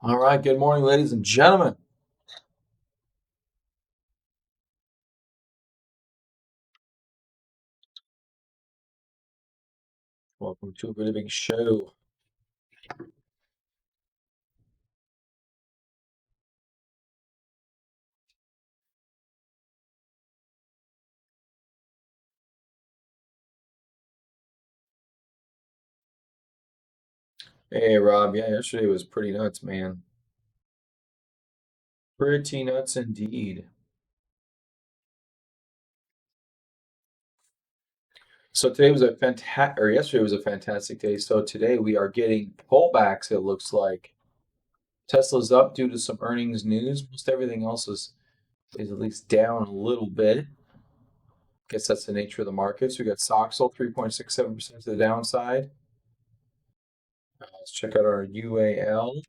All right, good morning, ladies and gentlemen. Welcome to a really big show. Hey, Rob. Yeah, yesterday was pretty nuts, man. Pretty nuts indeed. So today was a fantastic, or yesterday was a fantastic day. So today we are getting pullbacks, it looks like. Tesla's up due to some earnings news. Most everything else is at least down a little bit. Guess that's the nature of the markets. We got Soxel 3.67% to the downside. Let's check out our UAL,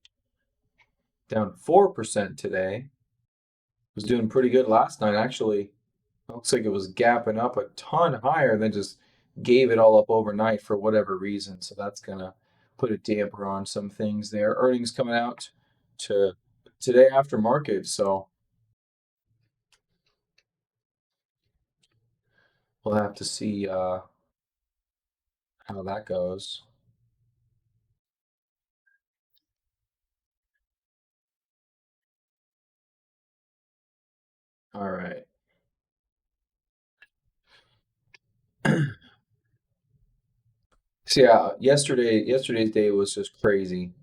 down 4% today. Was doing pretty good last night, actually. Looks like it was gapping up a ton higher and then just gave it all up overnight for whatever reason. So that's gonna put a damper on some things there. Earnings coming out to today after market, so we'll have to see how that goes. All right. So yeah, yesterday's day was just crazy.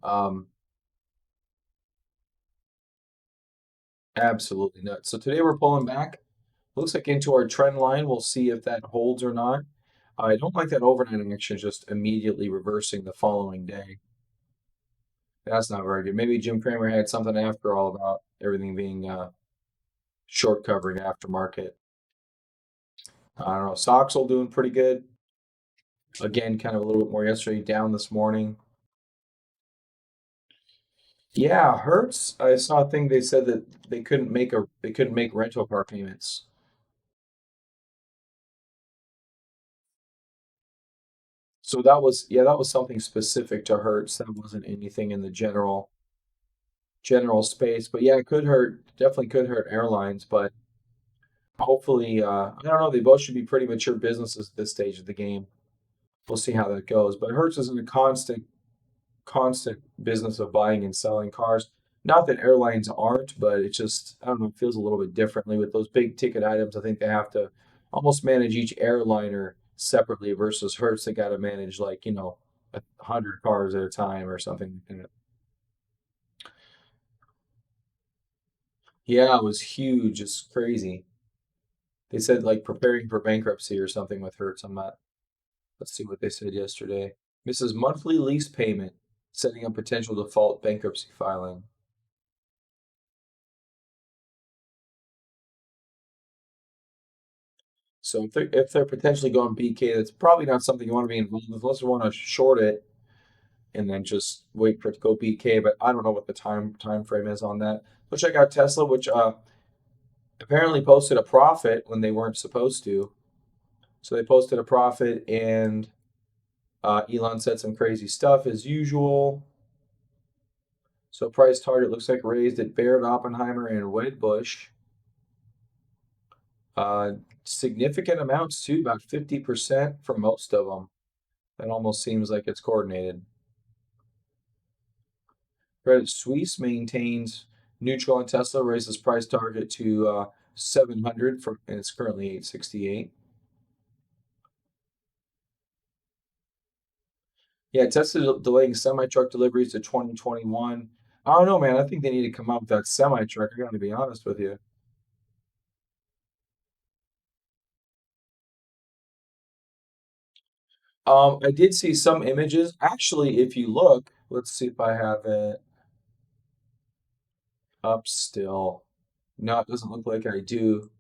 Absolutely nuts. So today we're pulling back. Looks like into our trend line. We'll see if that holds or not. I don't like that overnight action just immediately reversing the following day. That's not very good. Maybe Jim Cramer had something after all about everything being short covering aftermarket. I don't know. Soxel doing pretty good. Again, kind of a little bit more yesterday, down this morning. Yeah, Hertz. I saw a thing they said that they couldn't make rental car payments. So that was something specific to Hertz. That wasn't anything in the general space. But yeah, it could hurt. Definitely could hurt airlines. But hopefully, I don't know. They both should be pretty mature businesses at this stage of the game. We'll see how that goes. But Hertz is in a constant business of buying and selling cars. Not that airlines aren't, but it just, I don't know, it feels a little bit differently with those big ticket items. I think they have to almost manage each airliner separately versus Hertz. They got to manage like, 100 cars at a time or something. And yeah, it was huge. It's crazy. They said like preparing for bankruptcy or something with Hertz. I'm not, let's see what they said yesterday. Misses monthly lease payment, setting up potential default bankruptcy filing. So if they're potentially going BK, that's probably not something you want to be involved with unless you want to short it and then just wait for it to go BK. But I don't know what the time frame is on that. So check out Tesla, which apparently posted a profit when they weren't supposed to. So they posted a profit, and Elon said some crazy stuff as usual. So price target looks like raised at Baird, Oppenheimer, and Wedbush. Uh, Significant amounts too, about 50% for most of them. That almost seems like it's coordinated. Credit Suisse maintains neutral on Tesla, raises price target to 700 from, and it's currently 868. Yeah, Tesla delaying semi truck deliveries to 2021. I don't know, man. I think they need to come up with that semi truck. I got to be honest with you. I did see some images. Actually, if you look, let's see if I have it up still. No, it doesn't look like I do.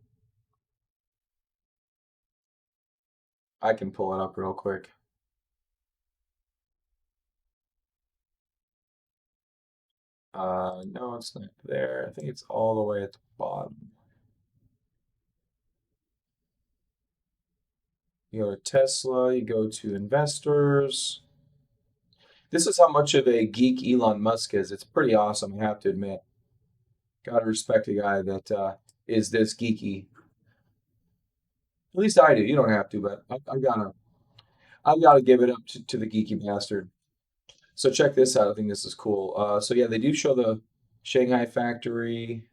I can pull it up real quick. No, it's not there. I think it's all the way at the bottom. You go to Tesla, you go to investors. This is how much of a geek Elon Musk is. It's pretty awesome, I have to admit. Gotta respect a guy that is this geeky. At least I do. You don't have to, but I've gotta give it up to the geeky bastard. So check this out. I think this is cool. So yeah, they do show the Shanghai factory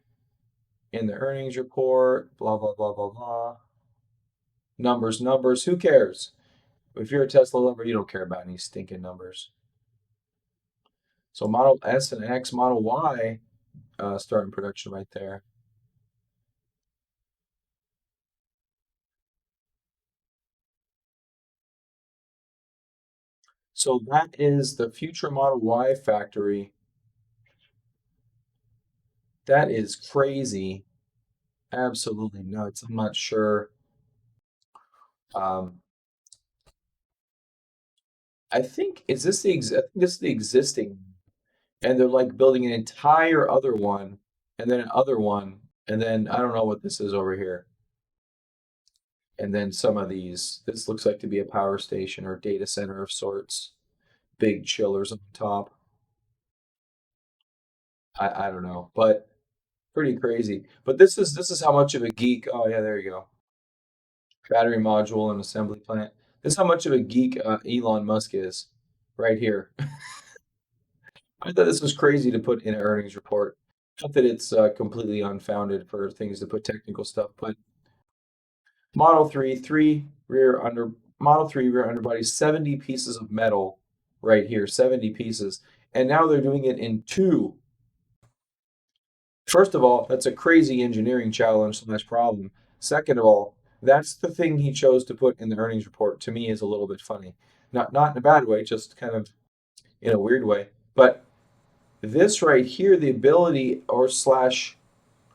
in the earnings report. Blah blah blah blah blah. Numbers, numbers. Who cares? If you're a Tesla lover, you don't care about any stinking numbers. So Model S and X, Model Y starting production right there. So that is the future Model Y factory. That is crazy. Absolutely nuts. I'm not sure. Um, I think I think this is the existing, and they're like building an entire other one, and then another one, and then I don't know what this is over here. And then some of these. This looks like to be a power station or data center of sorts. Big chillers on top. I don't know, but pretty crazy. But this is how much of a geek. Oh yeah, there you go. Battery module and assembly plant. This is how much of a geek Elon Musk is, right here. I thought this was crazy to put in an earnings report. Not that it's completely unfounded for things to put technical stuff, but Model 3, Model 3 rear underbody, 70 pieces of metal right here, 70 pieces. And now they're doing it in two. First of all, that's a crazy engineering challenge slash problem. Second of all, that's the thing he chose to put in the earnings report. To me, is a little bit funny. Not in a bad way, just kind of in a weird way. But this right here, the ability or slash,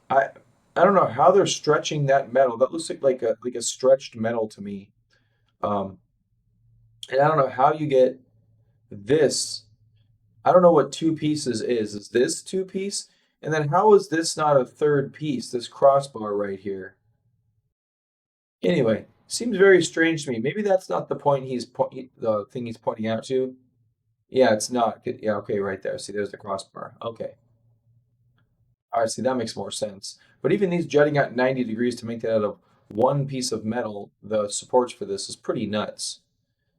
I I don't know how they're stretching that metal. That looks like a stretched metal to me. Um, and I don't know how you get this. I don't know what two pieces is. Is this two piece? And then how is this not a third piece? This crossbar right here. Anyway, seems very strange to me. Maybe that's not the point the thing he's pointing out to. Yeah, it's not. Yeah, okay, right there. See, there's the crossbar. Okay. All right, see, that makes more sense. But even these jutting out 90 degrees to make that out of one piece of metal, the supports for this is pretty nuts.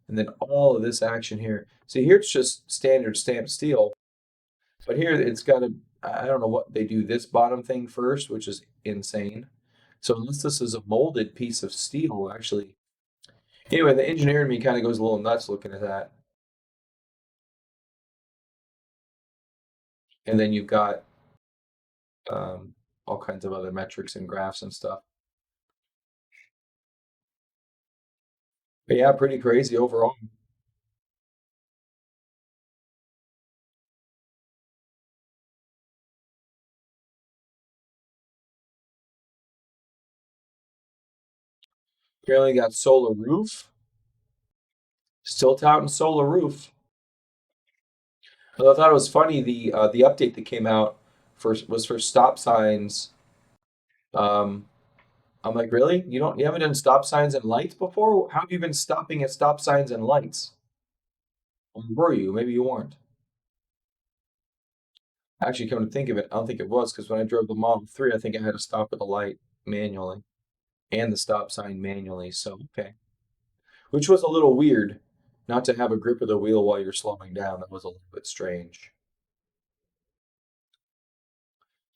And then all of this action here. See, here it's just standard stamped steel, but here it's got a, I don't know what they do this bottom thing first, which is insane. So unless this is a molded piece of steel, actually. Anyway, the engineer in me kind of goes a little nuts looking at that. And then you've got um, all kinds of other metrics and graphs and stuff. But yeah, pretty crazy overall. Apparently got solar roof. Still touting solar roof. Although I thought it was funny the update that came out was for stop signs. Um, I'm like, really? You haven't done stop signs and lights before? How have you been stopping at stop signs and lights? Or were you? Maybe you weren't. Actually, come to think of it, I don't think it was because when I drove the Model 3, I think I had to stop at the light manually and the stop sign manually. So, okay. Which was a little weird, not to have a grip of the wheel while you're slowing down. That was a little bit strange.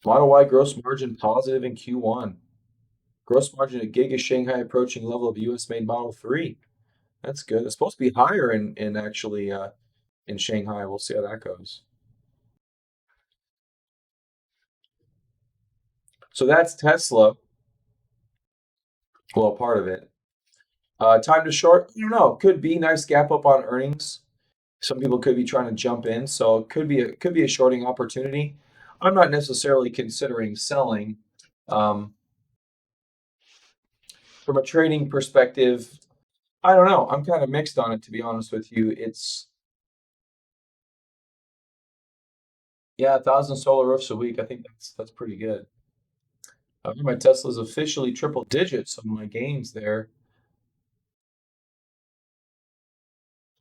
Model Y gross margin positive in Q1. Gross margin at Giga Shanghai approaching level of US made Model 3. That's good. It's supposed to be higher in actually in Shanghai. We'll see how that goes. So that's Tesla. Well, part of it. Time to short, I don't know. Could be nice gap up on earnings. Some people could be trying to jump in, so it could be a shorting opportunity. I'm not necessarily considering selling. Um, from a trading perspective, I don't know. I'm kind of mixed on it, to be honest with you. It's yeah, 1,000 solar roofs a week. I think that's pretty good. My Tesla's officially triple digits on my gains there.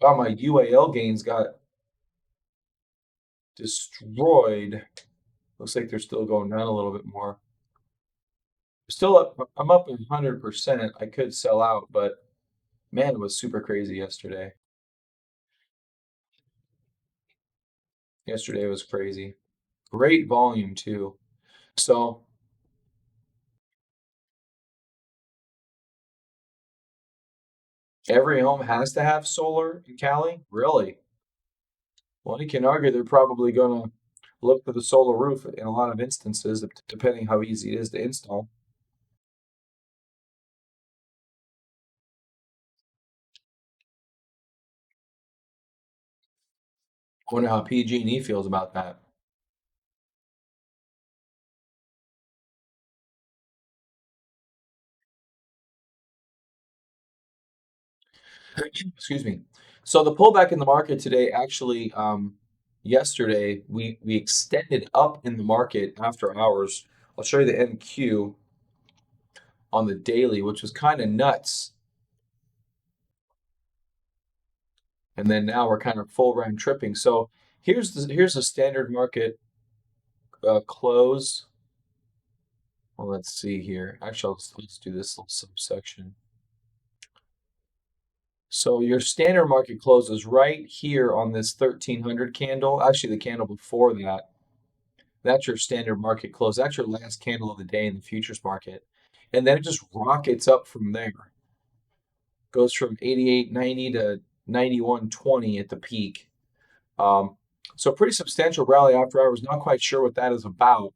Wow, my UAL gains got destroyed. Looks like they're still going down a little bit more. Still up, I'm up 100%. I could sell out, but man, it was super crazy yesterday. Yesterday was crazy. Great volume too. So every home has to have solar in Cali? Really? Well, you can argue they're probably going to look for the solar roof in a lot of instances, depending how easy it is to install. I wonder how PG&E feels about that. Excuse me. So the pullback in the market today actually, yesterday we extended up in the market after hours. I'll show you the NQ on the daily, which was kind of nuts. And then now we're kind of full round tripping. So here's the standard market close. Well, let's see here. Actually, let's do this little subsection. So your standard market closes right here on this 1300 candle. Actually, the candle before that. That's your standard market close. That's your last candle of the day in the futures market. And then it just rockets up from there. Goes from 88.90 to 91.20 at the peak. Um, so pretty substantial rally after hours. Not quite sure what that is about.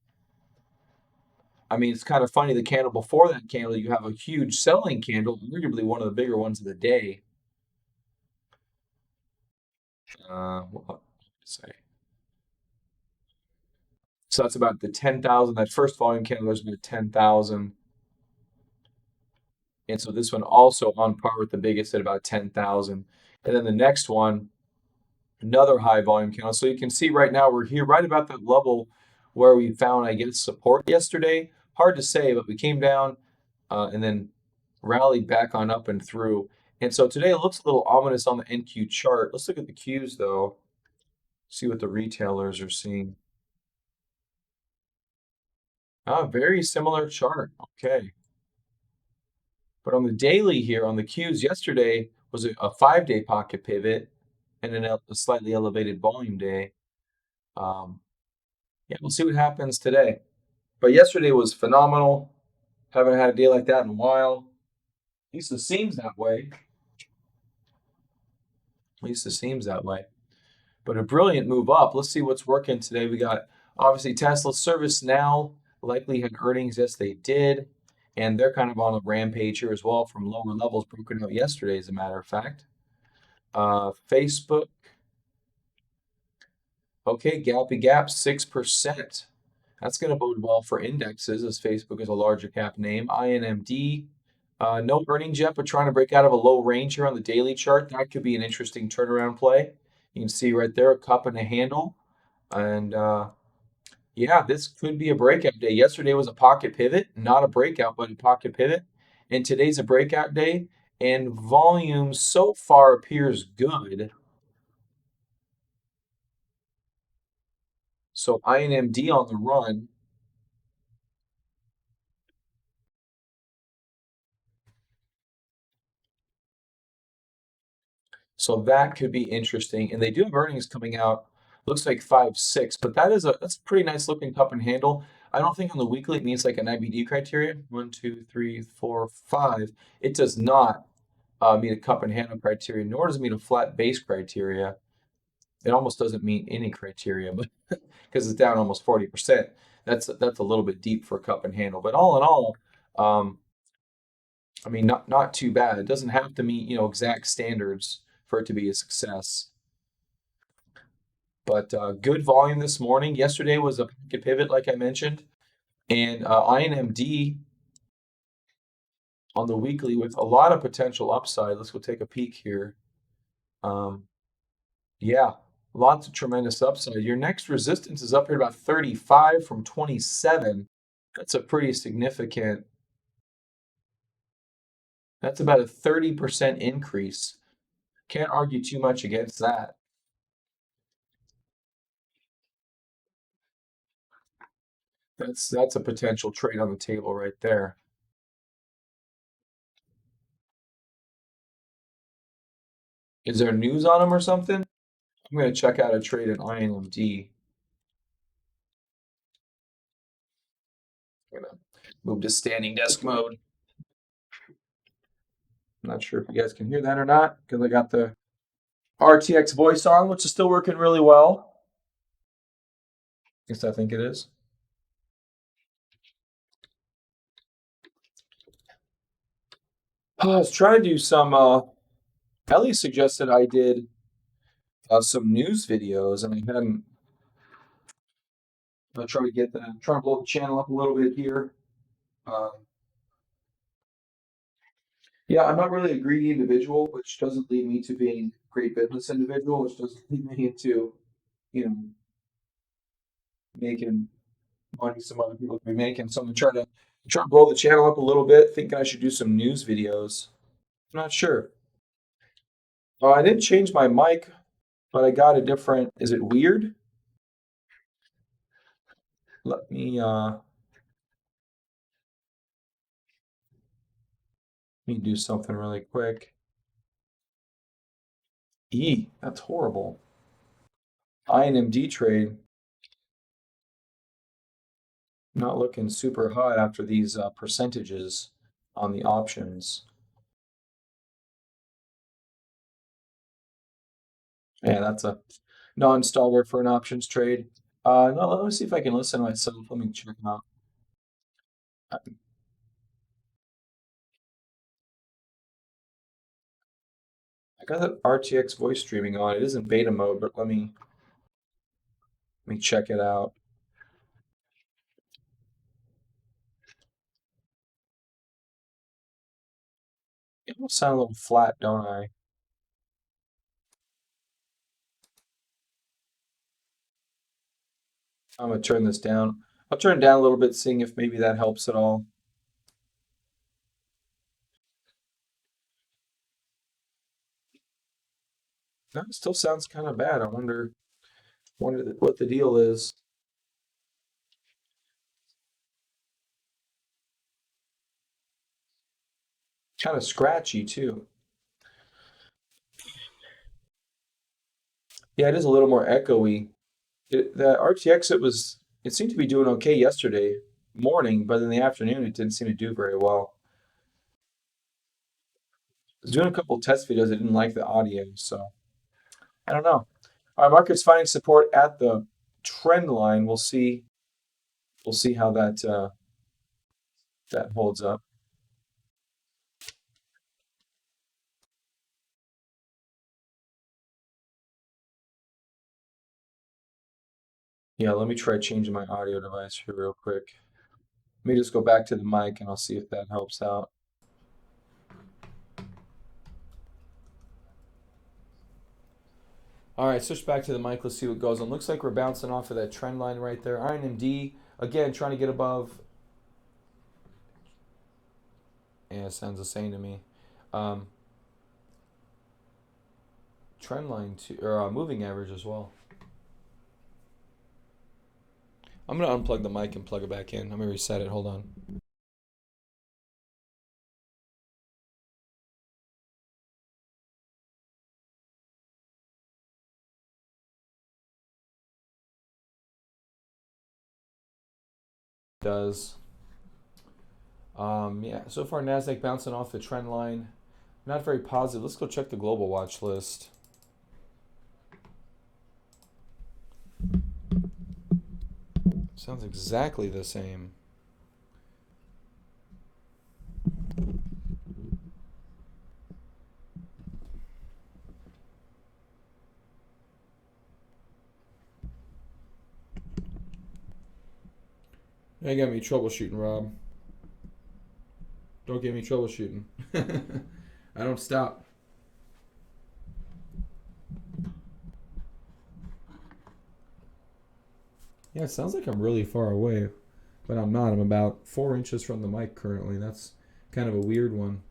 I mean, it's kind of funny. The candle before that candle, you have a huge selling candle, arguably one of the bigger ones of the day. What to say? So that's about the 10,000. That first volume candle was about 10,000. And so this one also on par with the biggest at about 10,000. And then the next one, another high volume candle. So you can see right now we're here right about that level where we found, I guess, support yesterday. Hard to say, but we came down and then rallied back on up and through. And so today it looks a little ominous on the NQ chart. Let's look at the Qs though, see what the retailers are seeing. Ah, very similar chart. Okay. But on the daily here, on the Qs, yesterday was a 5-day pocket pivot and a slightly elevated volume day. Um, yeah, we'll see what happens today. But yesterday was phenomenal. Haven't had a day like that in a while. At least it seems that way. At least it seems that way. But a brilliant move up. Let's see what's working today. We got obviously Tesla ServiceNow likely had earnings. Yes, they did. And they're kind of on a rampage here as well from lower levels broken out yesterday, as a matter of fact. Facebook, okay, Gappy Gap, 6%. That's going to bode well for indexes as Facebook is a larger cap name. INMD, no earnings yet, but trying to break out of a low range here on the daily chart. That could be an interesting turnaround play. You can see right there a cup and a handle. And yeah, this could be a breakout day. Yesterday was a pocket pivot, not a breakout, but a pocket pivot. And today's a breakout day. And volume so far appears good. So INMD on the run. So that could be interesting. And they do have earnings coming out. Looks like 5-6, but that's a pretty nice looking cup and handle. I don't think on the weekly it means like an IBD criteria. One, two, three, four, five. It does not meet a cup and handle criteria, nor does it meet a flat base criteria. It almost doesn't meet any criteria, but because it's down almost 40%. That's a little bit deep for cup and handle. But all in all, um, I mean, not too bad. It doesn't have to meet, exact standards for it to be a success. But good volume this morning. Yesterday was a pocket pivot, like I mentioned, and INMD on the weekly with a lot of potential upside. Let's go take a peek here. Um, yeah, lots of tremendous upside. Your next resistance is up here about 35 from 27. That's a pretty significant. That's about a 30% increase. Can't argue too much against that. That's a potential trade on the table right there. Is there news on him or something? I'm gonna check out a trade in INMD. I'm gonna move to standing desk mode. I'm not sure if you guys can hear that or not because I got the RTX voice on, which is still working really well. Yes, I think it is. I was trying to do some. Ellie suggested I did some news videos, and I hadn't. I try to get that. Trying to blow the channel up a little bit here. Uh, yeah, I'm not really a greedy individual, which doesn't lead me to being a great business individual, which doesn't lead me into, you know, making money some other people could be making. So I'm gonna try to blow the channel up a little bit, thinking I should do some news videos. I'm not sure. I didn't change my mic, but I got a different. Is it weird? Let me do something really quick. That's horrible. INMD trade not looking super hot after these percentages on the options. Yeah, that's a non-starter for an options trade. No, let me see if I can listen to myself. Let me check them out. I I got that RTX voice streaming on. It is in beta mode, but let me check it out. It will sound a little flat, don't I? I'm gonna turn this down. I'll turn it down a little bit, seeing if maybe that helps at all. No, it still sounds kind of bad. I wonder what the deal is. Kind of scratchy too. Yeah, it is a little more echoey. The RTX, it seemed to be doing okay yesterday morning, but in the afternoon it didn't seem to do very well. I was doing a couple test videos. I didn't like the audio, so I don't know. Our market's finding support at the trend line. We'll see. We'll see how that holds up. Yeah, let me try changing my audio device here real quick. Let me just go back to the mic and I'll see if that helps out. All right, switch back to the mic. Let's see what goes on. Looks like we're bouncing off of that trend line right there. INMD, again, trying to get above. Yeah, sounds the same to me. Um, Trend line to, or moving average as well. I'm going to unplug the mic and plug it back in. I'm going to reset it. Hold on. Does. Yeah, so far NASDAQ bouncing off the trend line. Not very positive. Let's go check the global watch list. Sounds exactly the same. You got me troubleshooting, Rob. Don't get me troubleshooting. I don't stop. Yeah, it sounds like I'm really far away, but I'm not. I'm about 4 inches from the mic currently. That's kind of a weird one.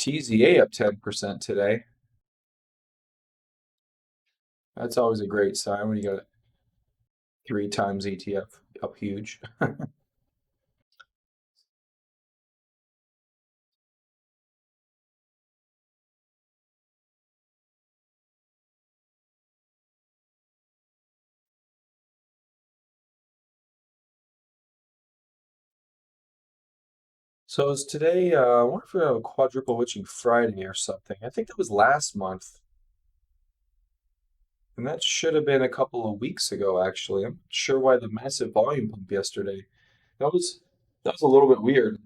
TZA up 10% today. That's always a great sign when you got 3 times ETF up huge. So is today, I wonder if we have a quadruple witching Friday or something. I think that was last month, and that should have been a couple of weeks ago, actually. I'm not sure why the massive volume pump yesterday. That was that was a little bit weird.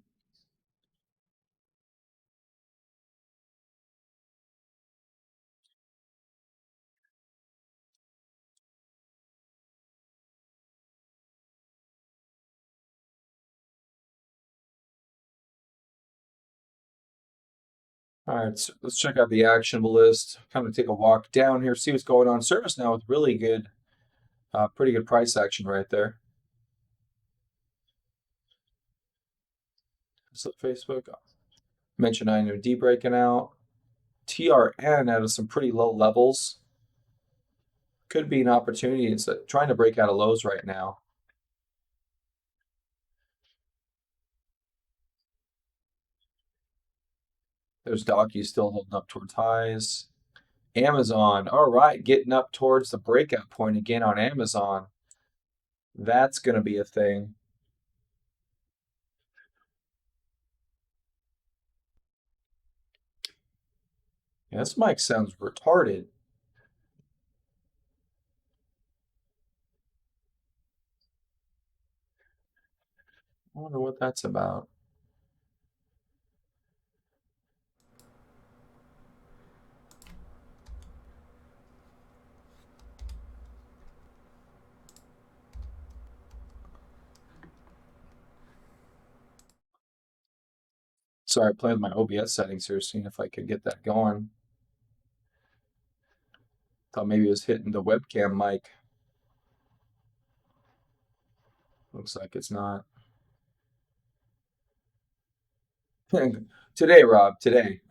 All right, so let's check out the actionable list. Kind of take a walk down here, see what's going on. Service now with really good, pretty good price action right there. So Facebook, mentioned INOD breaking out. TRN out of some pretty low levels. Could be an opportunity. It's trying to break out of lows right now. There's Docu still holding up towards highs. Amazon, all right, getting up towards the breakout point again on Amazon. That's going to be a thing. Yeah, this mic sounds retarded. I wonder what that's about. Sorry, I played with my OBS settings here, seeing if I could get that going. Thought maybe it was hitting the webcam mic. Looks like it's not. Today, Rob, today.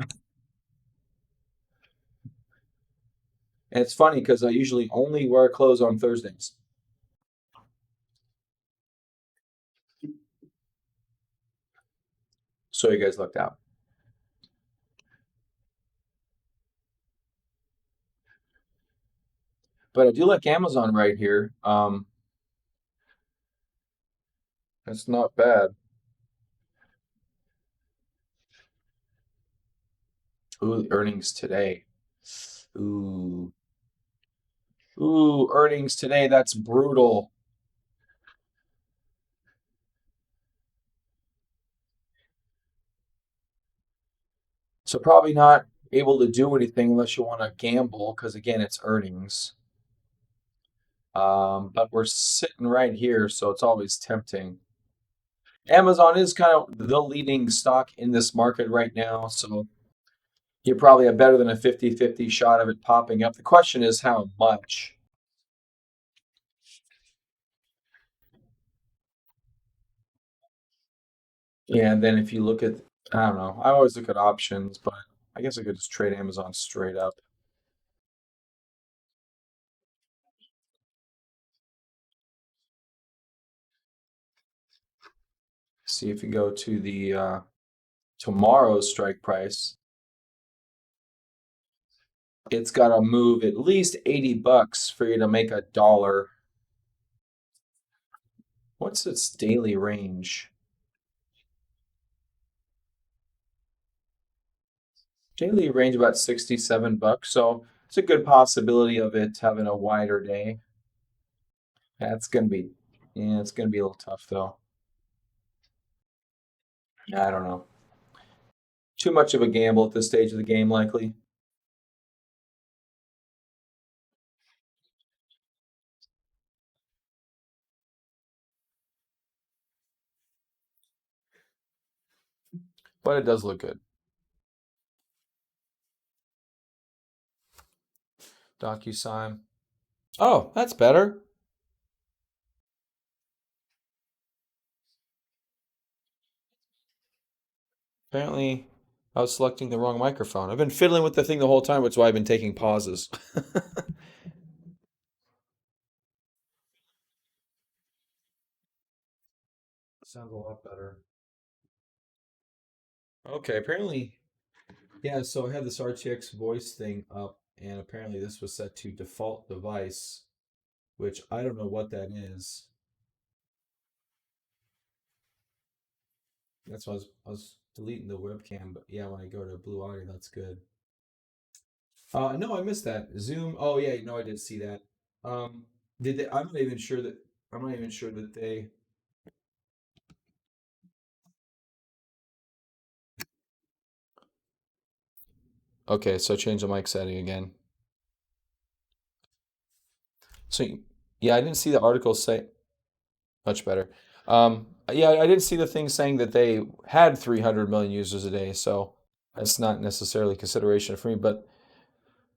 And it's funny because I usually only wear clothes on Thursdays. So you guys looked out. But I do like Amazon right here. That's not bad. Ooh, earnings today. Ooh. Ooh, earnings today. That's brutal. So probably not able to do anything unless you want to gamble, because again, it's earnings. But we're sitting right here, so it's always tempting. Amazon is kind of the leading stock in this market right now, so you probably have better than a 50-50 shot of it popping up. The question is how much. Yeah, and then if you look at, I don't know, I always look at options, but I guess I could just trade Amazon straight up. See if you go to the tomorrow's strike price, it's got to move at least 80 bucks for you to make a dollar. What's its daily range? Daily range about 67 bucks, so it's a good possibility of it having a wider day. That's gonna be, yeah, it's gonna be a little tough though. I don't know. Too much of a gamble at this stage of the game, likely. But it does look good. DocuSign. Oh, that's better. Apparently, I was selecting the wrong microphone. I've been fiddling with the thing the whole time, which is why I've been taking pauses. Sounds a lot better. Okay, apparently, yeah, so I had this RTX voice thing up, and apparently this was set to default device, which I don't know what that is. That's why I was deleting the webcam, but yeah, when I go to Blue Audio, that's good. No, I missed that. Zoom. Oh yeah, no, I did see that. Did they? I'm not even sure that they. Okay, so change the mic setting again. So yeah, I didn't see the article say much better. Yeah, I didn't see the thing saying that they had 300 million users a day, so that's not necessarily consideration for me. But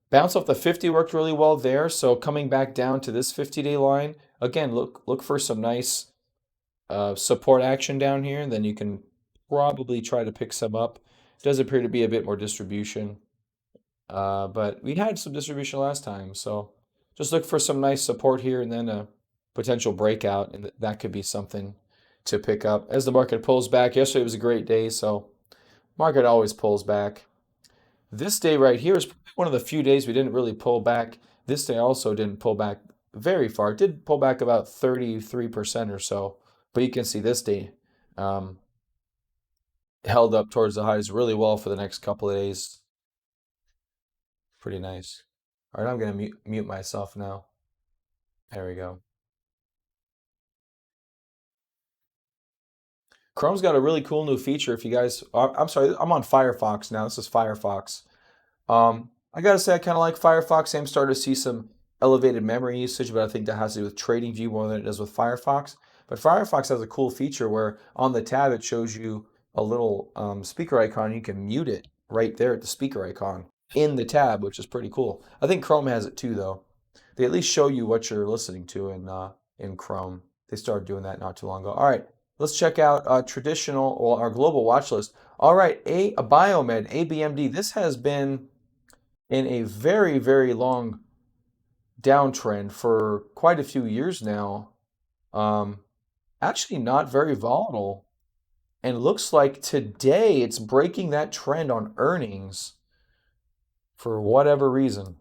bounce off the 50 worked really well there. So coming back down to this 50-day line again, look for some nice support action down here, and then you can probably try to pick some up. It does appear to be a bit more distribution, but we had some distribution last time, so just look for some nice support here and then a potential breakout, and that could be something to pick up as the market pulls back. Yesterday was a great day, so market always pulls back. This day right here is probably one of the few days we didn't really pull back. This day also didn't pull back very far. It did pull back about 33% or so, but you can see this day um, held up towards the highs really well for the next couple of days. Pretty nice. All right, I'm gonna mute myself now. There we go. Chrome's got a really cool new feature. If you guys, I'm sorry, I'm on Firefox now. This is Firefox. I gotta say, I kind of like Firefox. I'm starting to see some elevated memory usage, but I think that has to do with TradingView more than it does with Firefox. But Firefox has a cool feature where on the tab it shows you a little speaker icon. You can mute it right there at the speaker icon in the tab, which is pretty cool. I think Chrome has it too, though. They at least show you what you're listening to in Chrome. They started doing that not too long ago. All right, let's check out traditional or our global watch list. All right, a Biomed, ABMD. This has been in a very, very long downtrend for quite a few years now. Um, Actually, not very volatile. And looks like today it's breaking that trend on earnings for whatever reason.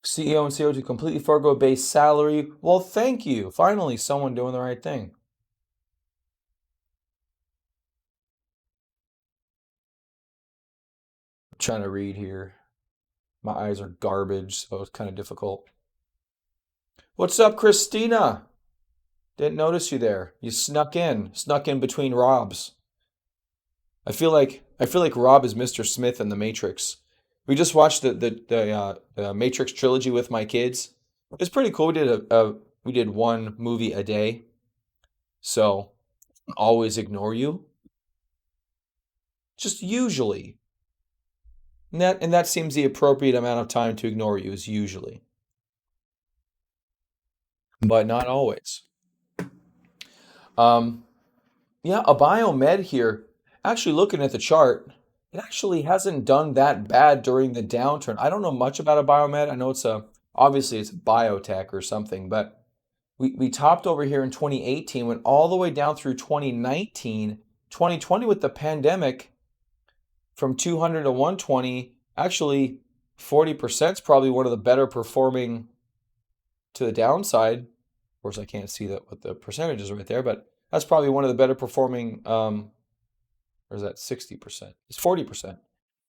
CEO and CO to completely forego base salary. Well, thank you. Finally, someone doing the right thing. I'm trying to read here. My eyes are garbage, so it's kind of difficult. What's up, Christina? Didn't notice you there. You snuck in between Robs. I feel like Rob is Mr. Smith in the Matrix. We just watched the Matrix trilogy with my kids. It's pretty cool. We did one movie a day, so always ignore you. Just usually, and that seems the appropriate amount of time to ignore you is usually, but not always. Um, Yeah, a biomed here. Actually, looking at the chart, it actually hasn't done that bad during the downturn. I don't know much about a biomed. I know obviously it's biotech or something, but we topped over here in 2018, went all the way down through 2019, 2020 with the pandemic from 200 to 120. Actually, 40% is probably one of the better performing to the downside. Of course, I can't see that what the percentage is right there, but that's probably one of the better performing or is that 60%? It's 40%.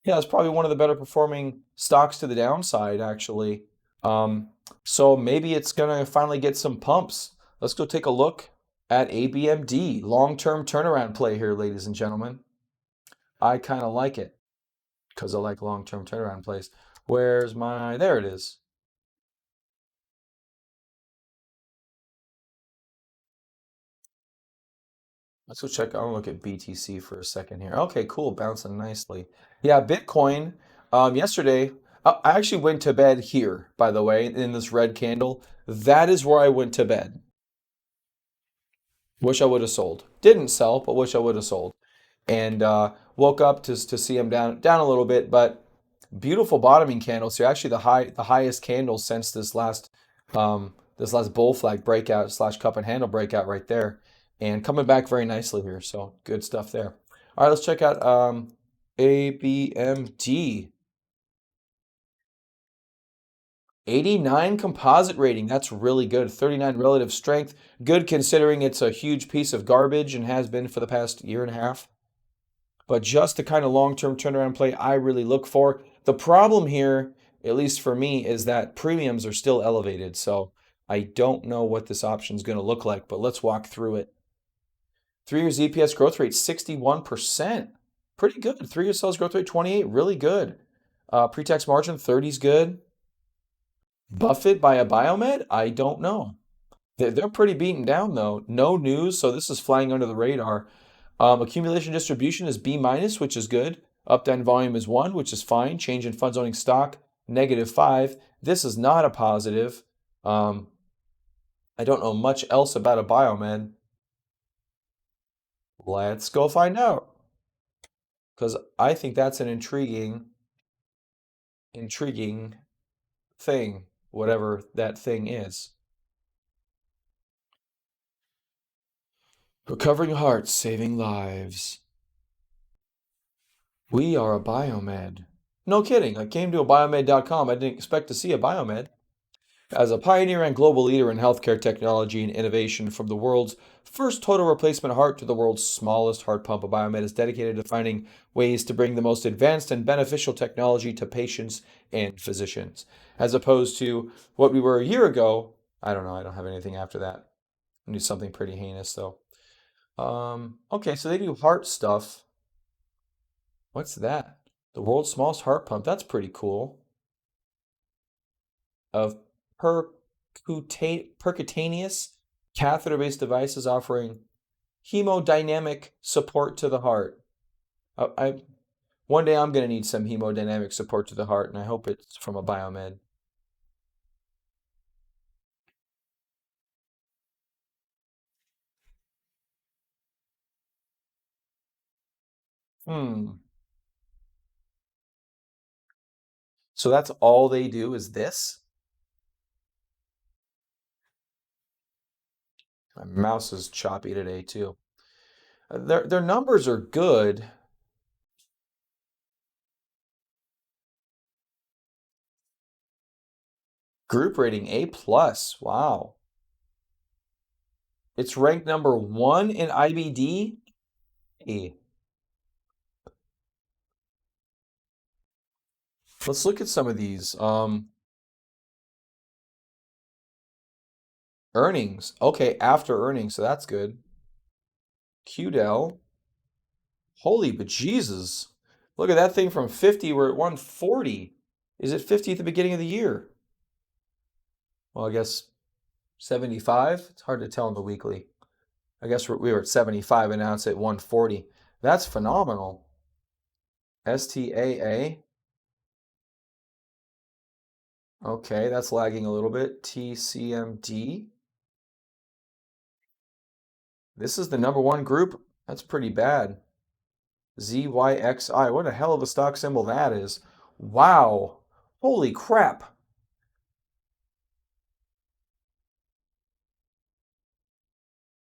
Yeah, it's probably one of the better performing stocks to the downside, actually. Um, so maybe it's going to finally get some pumps. Let's go take a look at ABMD, long-term turnaround play here, ladies and gentlemen. I kind of like it because I like long-term turnaround plays. There it is. Let's go check. I'll look at BTC for a second here. Okay, cool, bouncing nicely. Yeah, Bitcoin. Yesterday, I actually went to bed here, by the way, in this red candle. That is where I went to bed. Wish I would have sold. Didn't sell, but wish I would have sold. And woke up to see them down a little bit, but beautiful bottoming candles here. Actually, the highest candle since this last bull flag breakout slash cup and handle breakout right there, and coming back very nicely here. So good stuff there. All right, let's check out ABMD. 89 composite rating. That's really good. 39 relative strength. Good considering it's a huge piece of garbage and has been for the past year and a half. But just the kind of long-term turnaround play I really look for. The problem here, at least for me, is that premiums are still elevated. So I don't know what this option is going to look like, but let's walk through it. 3 years EPS growth rate 61%. Pretty good. 3 year sales growth rate 28, really good. Pre-tax margin 30 is good. Buffett by a biomed? I don't know. They're pretty beaten down though. No news, so this is flying under the radar. Accumulation distribution is B minus, which is good. Up down volume is 1, which is fine. Change in funds owning stock, -5. This is not a positive. Um, I don't know much else about a biomed. Let's go find out. Because I think that's an intriguing thing, whatever that thing is. Recovering hearts, saving lives. We are a biomed. No kidding. I came to a biomed.com. I didn't expect to see a biomed. As a pioneer and global leader in healthcare technology and innovation, from the world's first total replacement heart to the world's smallest heart pump, a biomed is dedicated to finding ways to bring the most advanced and beneficial technology to patients and physicians. As opposed to what we were a year ago, I don't know. I don't have anything after that. I do something pretty heinous though. Okay, so they do heart stuff. What's that? The world's smallest heart pump. That's pretty cool. Of percutaneous catheter-based devices offering hemodynamic support to the heart. I one day I'm going to need some hemodynamic support to the heart, and I hope it's from a biomed. Hmm. So that's all they do is this? My mouse is choppy today too. Their numbers are good. Group rating A plus. Wow. It's ranked number 1 in IBD. Let's look at some of these. Earnings. Okay, after earnings, so that's good. QDEL. Holy bejesus. Look at that thing from 50, we're at 140. Is it 50 at the beginning of the year? Well, I guess 75. It's hard to tell in the weekly. I guess we were at 75 and now it's at 140. That's phenomenal. STAA. Okay, that's lagging a little bit. TCMD. This is the number 1 group. That's pretty bad. ZYXI. What a hell of a stock symbol that is. Wow. Holy crap.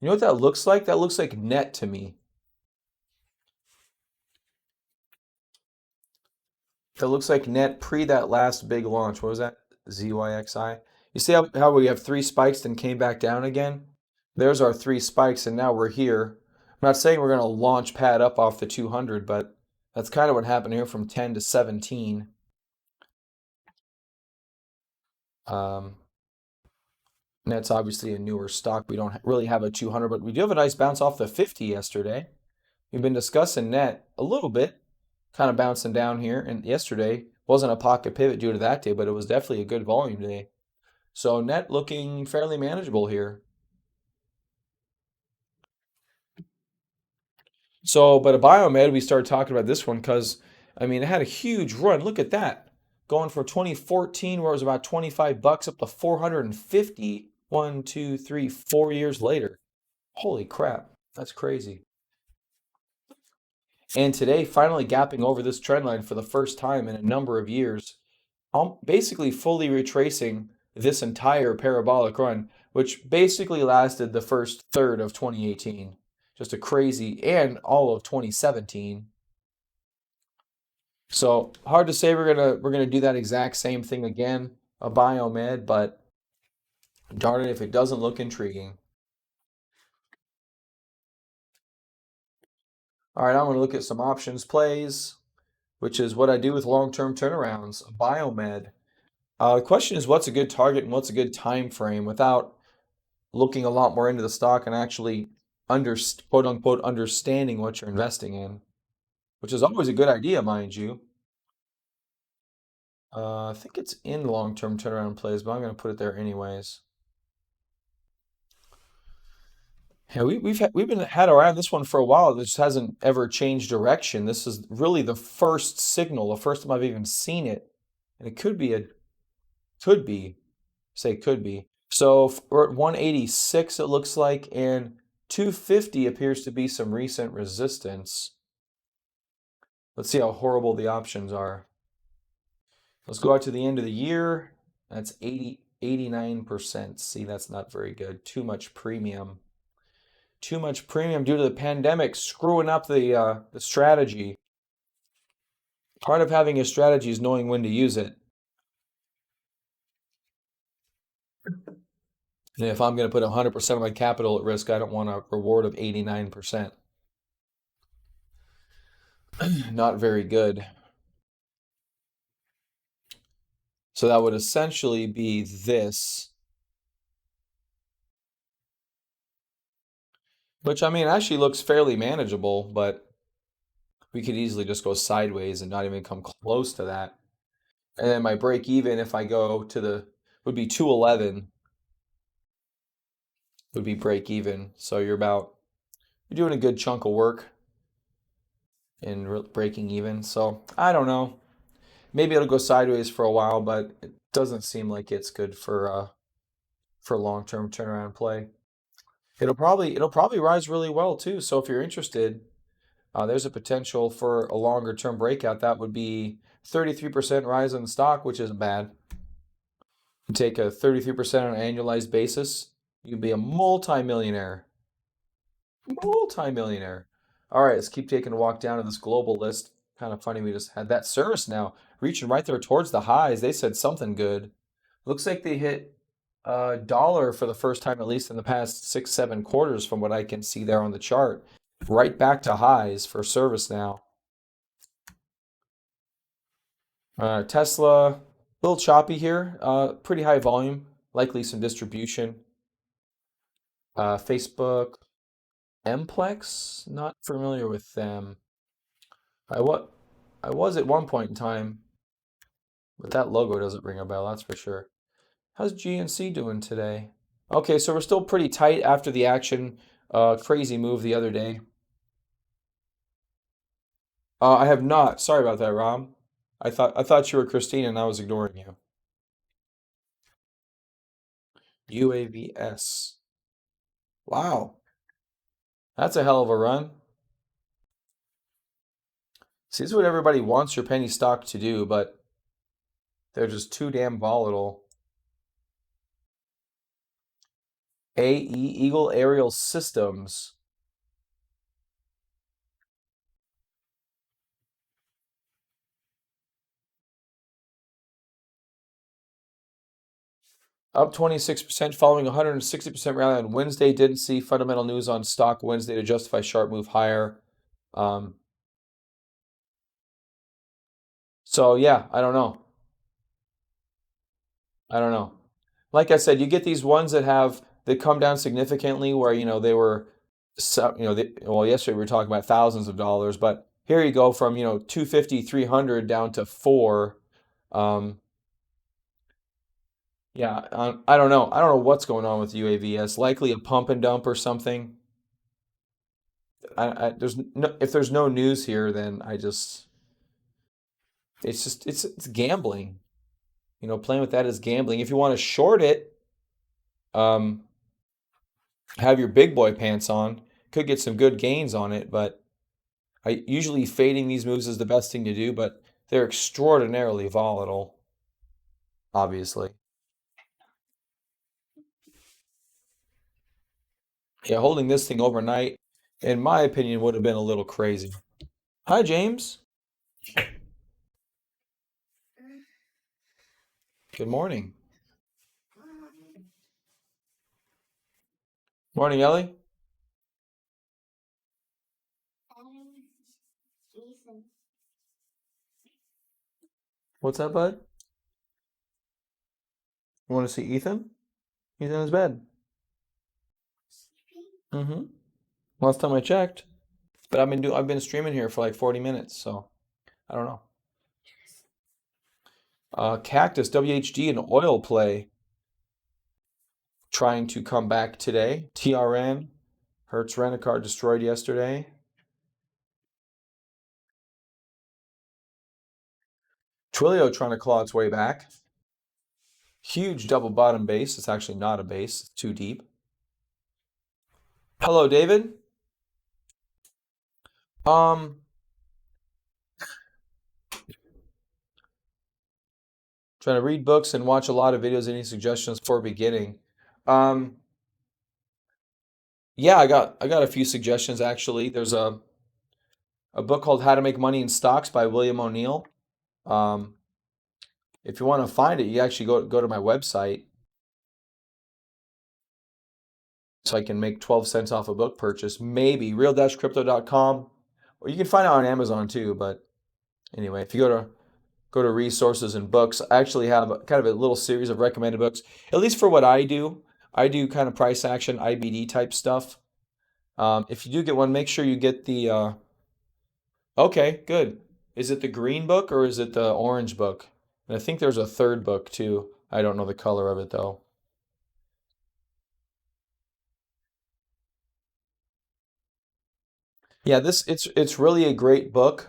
You know what that looks like? That looks like net to me. That looks like net pre that last big launch. What was that? ZYXI. You see how we have 3 spikes and came back down again? There's our 3 spikes and now we're here. I'm not saying we're going to launch pad up off the 200, but that's kind of what happened here from 10 to 17. Um, Net's obviously a newer stock. We don't really have a 200, but we do have a nice bounce off the 50 yesterday. We've been discussing net a little bit, kind of bouncing down here. And yesterday wasn't a pocket pivot due to that day, but it was definitely a good volume day. So net looking fairly manageable here. So, but a biomed, we started talking about this one because, I mean, it had a huge run. Look at that. Going from 2014, where it was about 25 bucks, up to 450. 1, 2, 3, 4 years later. Holy crap, that's crazy. And today, finally gapping over this trend line for the first time in a number of years, basically fully retracing this entire parabolic run, which basically lasted the first third of 2018. Just a crazy, and all of 2017. So hard to say we're gonna do that exact same thing again, a biomed, but darn it if it doesn't look intriguing. All right, I'm gonna look at some options plays, which is what I do with long-term turnarounds, a biomed. The question is what's a good target and what's a good time frame without looking a lot more into the stock and actually quote unquote understanding what you're investing in, which is always a good idea, mind you. I think it's in long-term turnaround plays, but I'm going to put it there anyways. Yeah, we've been had around this one for a while. This hasn't ever changed direction. This is really the first signal, the first time I've even seen it, and it could be say could be. So we're at 186 it looks like, and 250 appears to be some recent resistance. Let's see how horrible the options are. Let's go out to the end of the year. That's 89%. See, that's not very good. Too much premium. Too much premium due to the pandemic screwing up the strategy. Part of having a strategy is knowing when to use it. And if I'm going to put 100% of my capital at risk, I don't want a reward of 89%. Not very good. So that would essentially be this, which I mean actually looks fairly manageable, but we could easily just go sideways and not even come close to that. And then my break even, if I go to would be 211, would be break even. So you're doing a good chunk of work in breaking even. So I don't know. Maybe it'll go sideways for a while, but it doesn't seem like it's good for long-term turnaround play. It'll probably rise really well too. So if you're interested, there's a potential for a longer term breakout. That would be 33% rise in the stock, which isn't bad. You take a 33% on an annualized basis, you'd be a multi-millionaire. Multi-millionaire. All right, let's keep taking a walk down to this global list. Kind of funny we just had that service now reaching right there towards the highs. They said something good. Looks like they hit a dollar for the first time, at least in the past 6, 7 quarters, from what I can see there on the chart. Right back to highs for service now. Tesla, a little choppy here. Pretty high volume, likely some distribution. Facebook, Mplex, not familiar with them. I what I was at one point in time, but that logo doesn't ring a bell, that's for sure. How's GNC doing today? Okay, so we're still pretty tight after the action. Crazy move the other day. I have not. Sorry about that, Rob. I thought you were Christine and I was ignoring you. UAVS. Wow, that's a hell of a run. See, this is what everybody wants your penny stock to do, but they're just too damn volatile. AE Eagle Aerial Systems. Up 26% following 160% rally on Wednesday. Didn't see fundamental news on stock Wednesday to justify sharp move higher. Um, so yeah, I don't know. I don't know. Like I said, you get these ones that come down significantly where they were well, yesterday we were talking about thousands of dollars, but here you go from 250, 300 down to 4. Um, yeah, I don't know. I don't know what's going on with UAVS. Likely a pump and dump or something. There's no, if there's no news here, then it's gambling. Playing with that is gambling. If you want to short it, um, have your big boy pants on. Could get some good gains on it, but I usually fading these moves is the best thing to do, but they're extraordinarily volatile, obviously. Yeah, holding this thing overnight, in my opinion, would have been a little crazy. Hi, James. Good morning. Morning, Ellie. What's up, bud? You want to see Ethan? He's in his bed. Mm-hmm. Last time I checked. But I've been streaming here for like 40 minutes, so I don't know. Cactus WHD and Oil Play trying to come back today. TRN, Hertz Rent-A-Car destroyed yesterday. Twilio trying to claw its way back. Huge double bottom base. It's actually not a base. It's too deep. Hello, David. Um, Trying to read books and watch a lot of videos. Any suggestions for beginning? Um, yeah, I got a few suggestions actually. There's a book called How to Make Money in Stocks by William O'Neill. Um, if you want to find it, you actually go to my website, so I can make 12 cents off a book purchase. Maybe real-crypto.com, or you can find it on Amazon too. But anyway, if you go to resources and books, I actually have kind of a little series of recommended books. At least for what I do, I do kind of price action IBD type stuff. If you do get one, make sure you get the. Okay, good. Is it the green book or is it the orange book? And I think there's a third book too. I don't know the color of it though. Yeah, it's really a great book.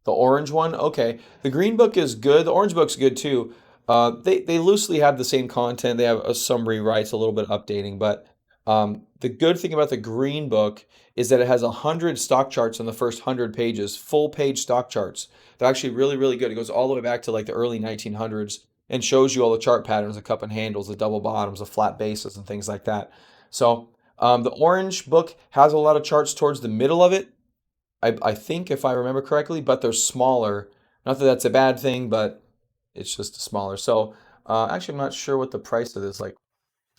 The orange one, okay. The green book is good. The orange book's good too. They loosely have the same content. They have some rewrites, a little bit updating, but the good thing about the green book is that it has 100 stock charts on the first 100 pages, full page stock charts. They're actually really, really good. It goes all the way back to like the early 1900s and shows you all the chart patterns, the cup and handles, the double bottoms, the flat bases, and things like that. So the orange book has a lot of charts towards the middle of it. I think if I remember correctly, but they're smaller. Not that that's a bad thing, but it's just smaller. So actually, I'm not sure what the price of this, like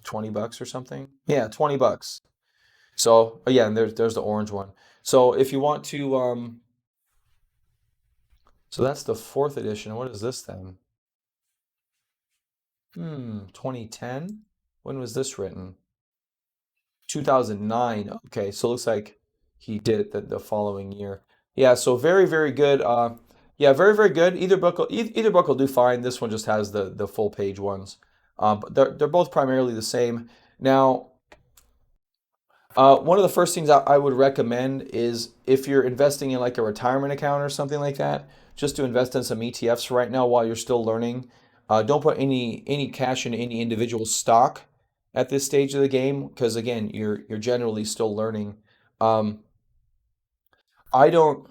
20 bucks or something. Yeah, 20 bucks. So yeah, and there's the orange one. So if you want to, so that's the fourth edition. What is this then? 2010. When was this written? 2009. Okay, so it looks like he did it the following year. Yeah, so very, very good. Yeah, very, very good. Either book will do fine. This one just has the full page ones. But they're both primarily the same. Now, one of the first things I would recommend is if you're investing in like a retirement account or something like that, just to invest in some ETFs right now while you're still learning. Don't put any cash in any individual stock at this stage of the game because again, you're generally still learning. Um, I don't.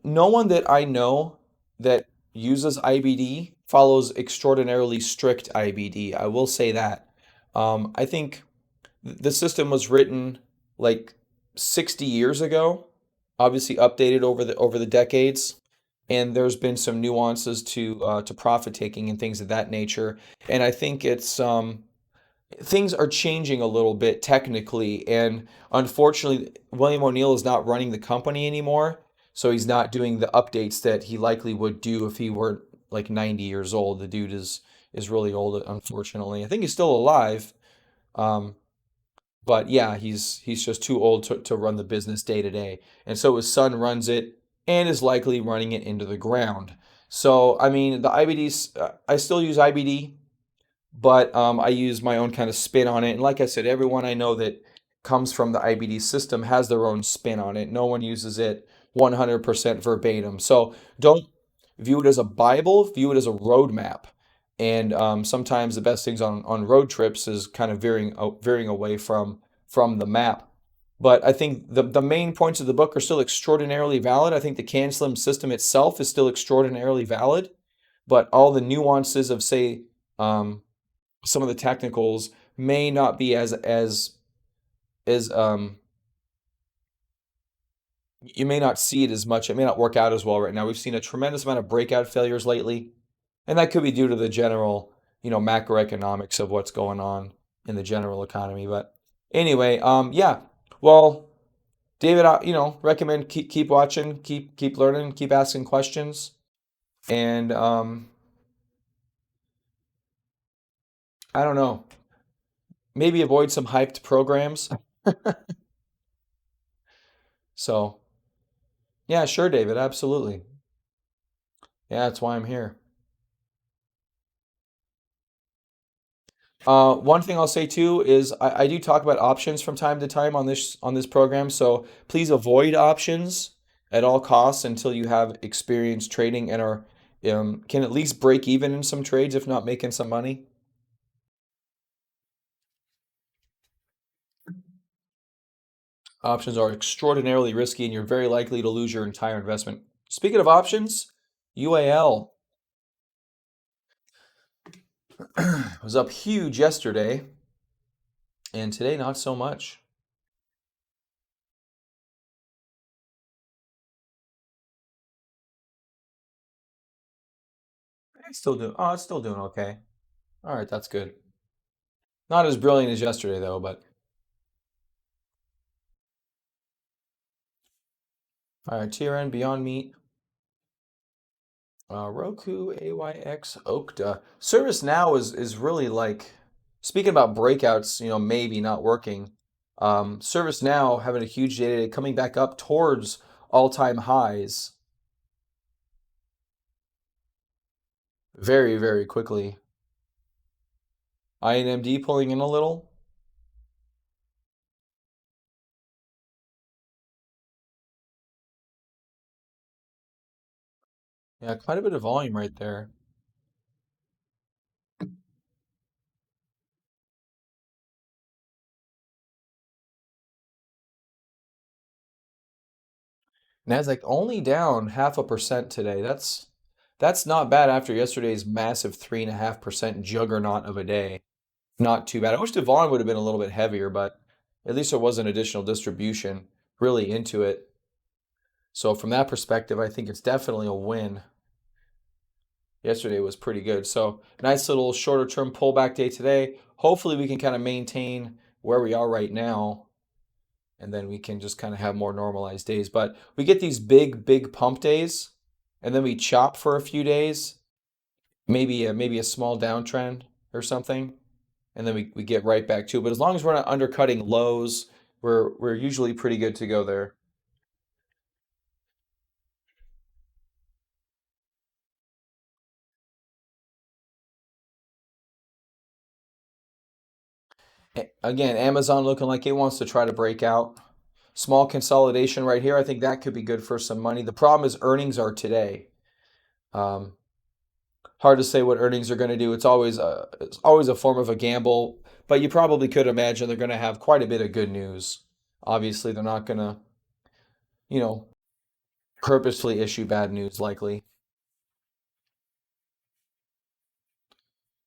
No one that I know that uses IBD follows extraordinarily strict IBD. I will say that. I think the system was written like 60 years ago, obviously updated over the decades, and there's been some nuances to profit taking and things of that nature. And I think it's things are changing a little bit technically, and unfortunately, William O'Neill is not running the company anymore, so he's not doing the updates that he likely would do if he were like 90 years old. The dude is really old, unfortunately. I think he's still alive. Um, but yeah, he's just too old to run the business day to day. And so his son runs it and is likely running it into the ground. So, I mean, the IBDs, I still use IBD, but I use my own kind of spin on it. And like I said, everyone I know that comes from the IBD system has their own spin on it. No one uses it 100% verbatim. So don't view it as a Bible, view it as a roadmap. And sometimes the best things on road trips is kind of veering away from the map. But I think the main points of the book are still extraordinarily valid. I think the CanSlim system itself is still extraordinarily valid, but all the nuances of, say, um, some of the technicals may not be as you may not see it as much. It may not work out as well right now. We've seen a tremendous amount of breakout failures lately, and that could be due to the general, macroeconomics of what's going on in the general economy. But anyway, yeah. Well, David, recommend keep watching, keep learning, keep asking questions, and I don't know, maybe avoid some hyped programs. So, yeah, sure, David, absolutely. Yeah, that's why I'm here. One thing I'll say too is I do talk about options from time to time on this program, so please avoid options at all costs until you have experience trading and are can at least break even in some trades, if not making some money. Options are extraordinarily risky, and you're very likely to lose your entire investment. Speaking of options, UAL was up huge yesterday, and today not so much. It's still doing okay. All right, that's good. Not as brilliant as yesterday though, but all right. TRN Beyond Meat, Roku, AYX, Okta. ServiceNow is really like, speaking about breakouts, maybe not working. ServiceNow having a huge day today, coming back up towards all-time highs very, very quickly. INMD pulling in a little. Yeah, quite a bit of volume right there. Nasdaq only down 0.5% today. That's not bad after yesterday's massive 3.5% juggernaut of a day. Not too bad. I wish the volume would have been a little bit heavier, but at least there was an additional distribution really into it. So from that perspective, I think it's definitely a win. Yesterday was pretty good. So nice little shorter term pullback day today. Hopefully we can kind of maintain where we are right now, and then we can just kind of have more normalized days. But we get these big pump days, and then we chop for a few days, maybe a small downtrend or something, and then we get right back to it. But as long as we're not undercutting lows, we're usually pretty good to go there. Again, Amazon looking like it wants to try to break out. Small consolidation right here. I think that could be good for some money. The problem is earnings are today. Um, Hard to say what earnings are going to do. It's always a form of a gamble, but you probably could imagine they're going to have quite a bit of good news. Obviously, they're not going to, you know, purposefully issue bad news likely.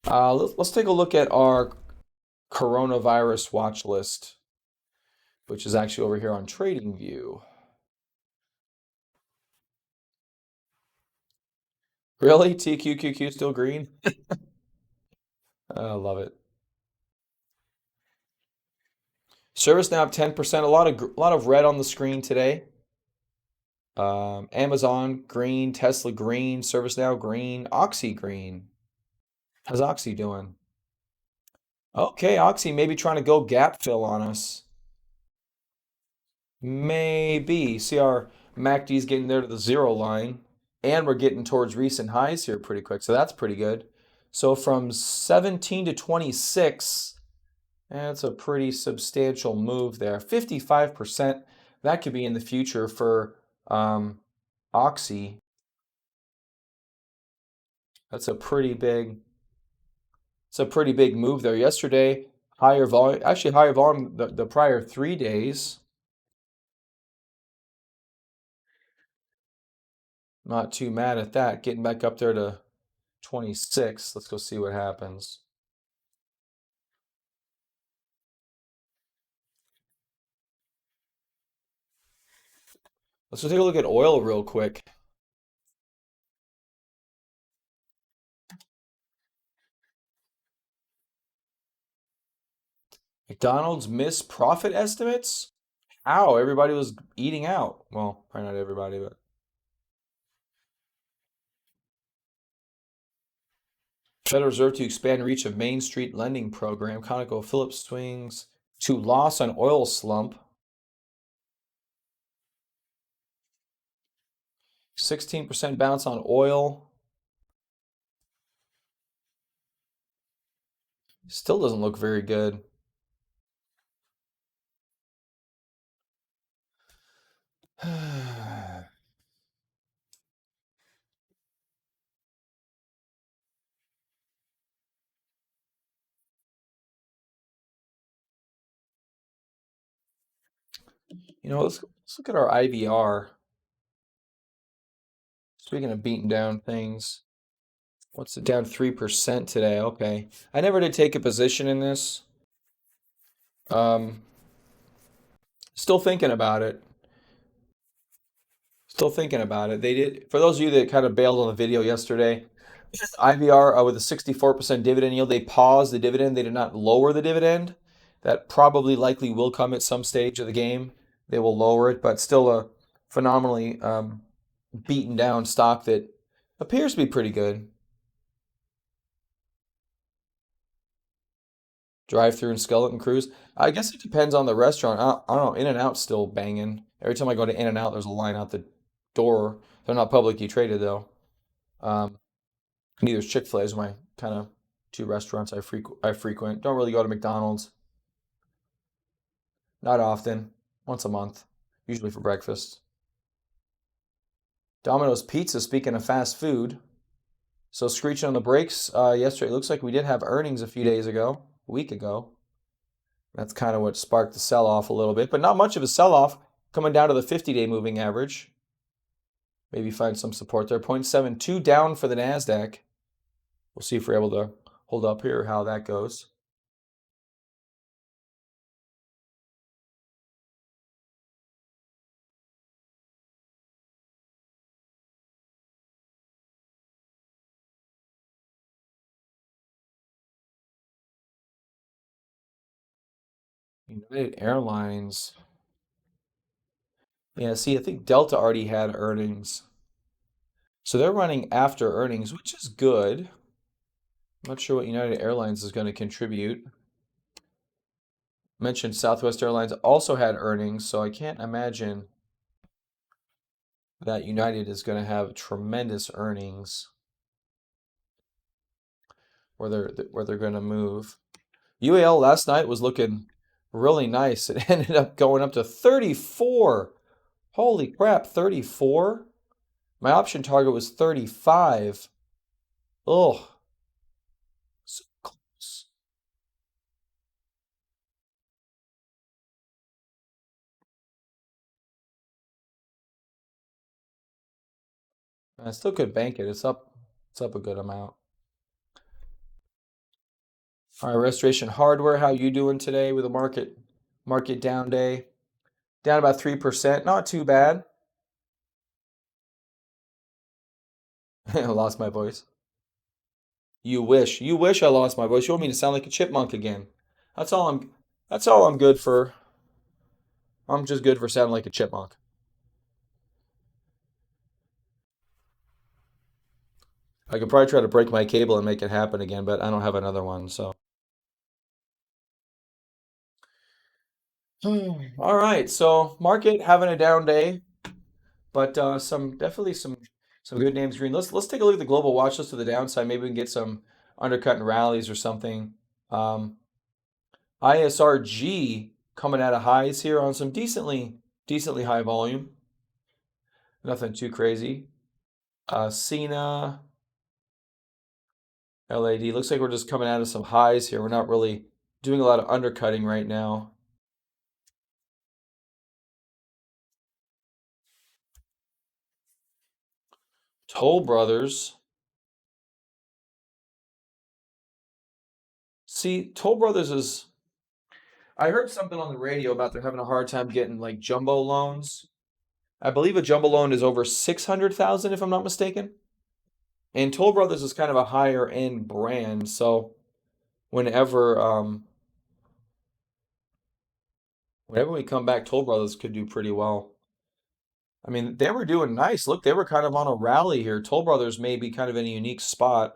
Let's take a look at our coronavirus watch list, which is actually over here on TradingView. Really? TQQQ still green? I love it. ServiceNow up 10%. A lot of red on the screen today. Amazon green, Tesla green, ServiceNow green, Oxy green. How's Oxy doing? Okay, Oxy maybe trying to go gap fill on us. Maybe. See our MACD's getting there to the zero line, and we're getting towards recent highs here pretty quick, so that's pretty good. So from 17 to 26, that's a pretty substantial move there. 55%, that could be in the future for Oxy. That's a pretty big, it's a pretty big move there. Yesterday, Higher volume, actually higher volume the prior 3 days. Not too mad at that. Getting back up there to 26. Let's go see what happens. Let's just take a look at oil real quick. McDonald's missed profit estimates? How? Everybody was eating out. Well, probably not everybody, but Federal Reserve to expand reach of Main Street lending program. ConocoPhillips swings to loss on oil slump. 16% bounce on oil. Still doesn't look very good. Let's look at our IVR. Speaking of beating down things, what's it down 3% today? Okay. I never did take a position in this. Still thinking about it. Still thinking about it. They did, for those of you that kind of bailed on the video yesterday, IVR with a 64% dividend yield, they paused the dividend. They did not lower the dividend. That probably likely will come at some stage of the game. They will lower it, but still a phenomenally beaten down stock that appears to be pretty good. Drive-through and Skeleton Cruise. I guess it depends on the restaurant. I don't know. In-N-Out's still banging. Every time I go to In-N-Out, there's a line out the door. They're not publicly traded though. Neither is Chick-fil-A. Is my kind of two restaurants I frequent. Don't really go to McDonald's. Not often. Once a month, usually for breakfast. Domino's Pizza. Speaking of fast food, so screeching on the brakes yesterday. It looks like we did have earnings a few days ago, a week ago. That's kind of what sparked the sell-off a little bit, but not much of a sell-off. Coming down to the 50-day moving average. Maybe find some support there. 0.72 down for the NASDAQ. We'll see if we're able to hold up here, how that goes. United Airlines. Yeah, see, I think Delta already had earnings. So they're running after earnings, which is good. I'm not sure what United Airlines is going to contribute. Mentioned Southwest Airlines also had earnings, so I can't imagine that United is going to have tremendous earnings where they're going to move. UAL last night was looking really nice. It ended up going up to 34. Holy crap, 34? My option target was 35. Oh, so close. I still could bank it. It's up. It's up a good amount. All right, Restoration Hardware. How you doing today with a market down day? Down about 3%. Not too bad. I lost my voice. You wish. You wish I lost my voice. You want me to sound like a chipmunk again. That's all I'm that's all I'm good for. I'm just good for sounding like a chipmunk. I could probably try to break my cable and make it happen again, but I don't have another one, so. All right, so market having a down day, but some definitely some good names green. Let's take a look at the global watch list to the downside. Maybe we can get some undercutting rallies or something. ISRG coming out of highs here on some decently high volume. Nothing too crazy. Cena, LAD. Looks like we're just coming out of some highs here. We're not really doing a lot of undercutting right now. Toll Brothers. See, Toll Brothers is. I heard something on the radio about they're having a hard time getting like jumbo loans. I believe a jumbo loan is over 600,000 if I'm not mistaken. And Toll Brothers is kind of a higher end brand, so whenever whenever we come back, Toll Brothers could do pretty well. I mean, they were doing nice. Look, they were kind of on a rally here. Toll Brothers may be kind of in a unique spot,